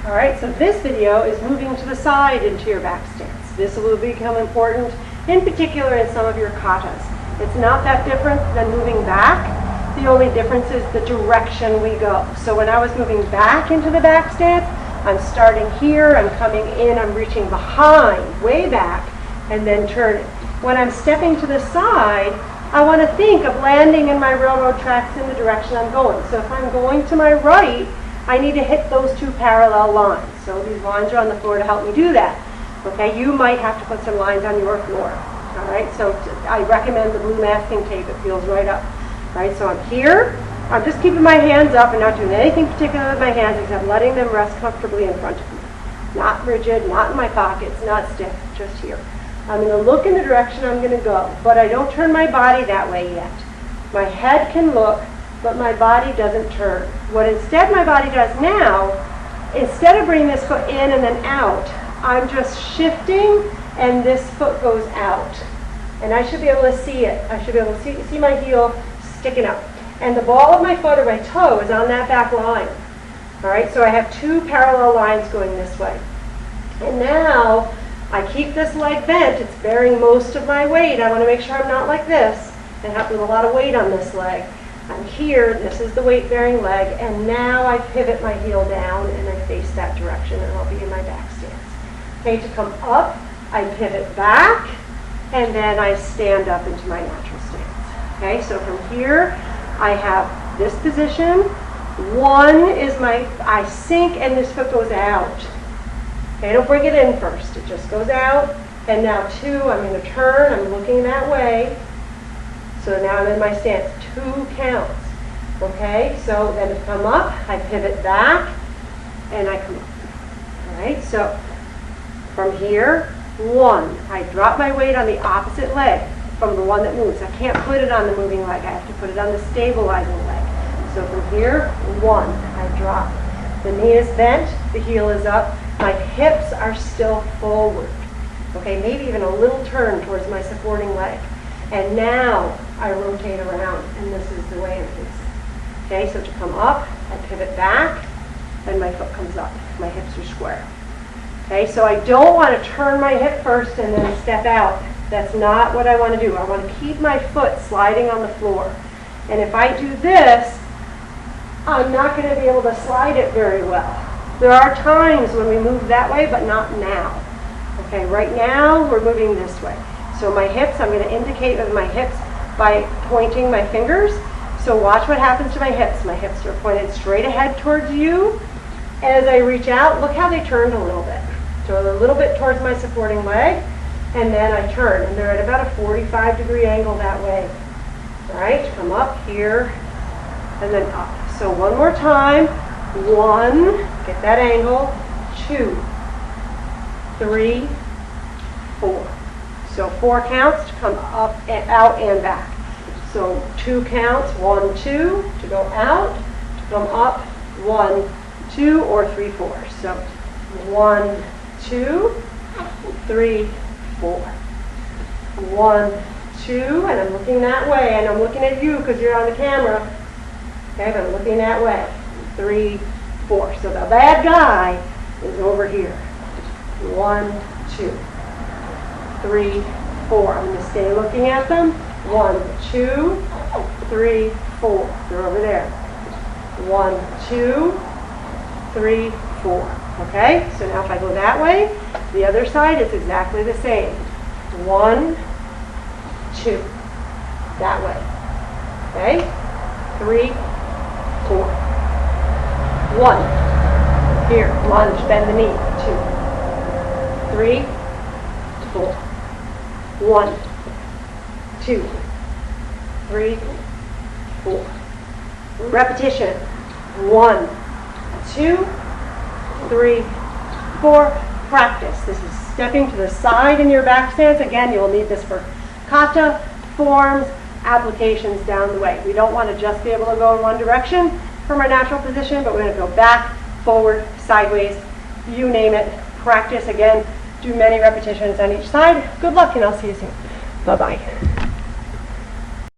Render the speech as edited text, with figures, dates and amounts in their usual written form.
All right, so this video is moving to the side into your back stance. This will become important, in particular in some of your katas. It's not that different than moving back. The only difference is the direction we go. So when I was moving back into the back stance, I'm starting here, I'm coming in, I'm reaching behind, way back, and then turning. When I'm stepping to the side, I want to think of landing in my railroad tracks in the direction I'm going. So if I'm going to my right, I need to hit those two parallel lines. So these lines are on the floor to help me do that. Okay, you might have to put some lines on your floor. All right, so I recommend the blue masking tape. It feels right up. All right, so I'm here. I'm just keeping my hands up and not doing anything particular with my hands except letting them rest comfortably in front of me. Not rigid, not in my pockets, not stiff, just here. I'm going to look in the direction I'm going to go, but I don't turn my body that way yet. My head can look, but my body doesn't turn. What instead my body does now, instead of bringing this foot in and then out, I'm just shifting and this foot goes out. And I should be able to see it. I should be able to see my heel sticking up. And the ball of my foot or my toe is on that back line. All right, so I have two parallel lines going this way. And now I keep this leg bent. It's bearing most of my weight. I want to make sure I'm not like this and have a lot of weight on this leg. I'm here, this is the weight-bearing leg, and now I pivot my heel down and I face that direction and I'll be in my back stance. Okay, to come up, I pivot back, and then I stand up into my natural stance. Okay, so from here, I have this position. One is I sink and this foot goes out. Okay, I don't bring it in first, it just goes out. And now two, I'm going to turn, I'm looking that way. So now I'm in my stance, 2 counts. Okay, so then to come up, I pivot back, and I come up. All right, so from here, 1, I drop my weight on the opposite leg from the one that moves. I can't put it on the moving leg, I have to put it on the stabilizing leg. So from here, 1, I drop. The knee is bent, the heel is up, my hips are still forward. Okay, maybe even a little turn towards my supporting leg. And now I rotate around, and this is the way it is. Okay, so to come up, I pivot back, and my foot comes up. My hips are square. Okay, so I don't want to turn my hip first and then step out. That's not what I want to do. I want to keep my foot sliding on the floor. And if I do this, I'm not going to be able to slide it very well. There are times when we move that way, but not now. Okay, right now we're moving this way. So my hips, I'm going to indicate with my hips by pointing my fingers. So watch what happens to my hips. My hips are pointed straight ahead towards you. As I reach out, look how they turned a little bit. So a little bit towards my supporting leg, and then I turn. And they're at about a 45-degree angle that way. All right, come up here, and then up. So one more time. 1, get that angle. 2, 3, 4. So 4 counts to come up and out and back. So 2 counts, 1, 2, to go out, to come up, 1, 2, or 3, 4. So 1, 2, 3, 4. 1, 2, and I'm looking that way, and I'm looking at you because you're on the camera. Okay, but I'm looking that way. 3, 4. So the bad guy is over here. 1, 2. 3, 4. I'm going to stay looking at them. 1, 2, 3, 4. They're over there. 1, 2, 3, 4. Okay? So now if I go that way, the other side is exactly the same. 1, 2. That way. Okay? 3, 4. 1. Here. Lunge. Bend the knee. 2. 3, 4. 1, 2, 3, 4. Repetition. 1, 2, 3, 4. Practice. This is stepping to the side in your back stance. Again, you'll need this for kata, forms, applications down the way. We don't want to just be able to go in one direction from our natural position, but we're going to go back, forward, sideways, you name it. Practice again. Do many repetitions on each side. Good luck, and I'll see you soon. Bye-bye.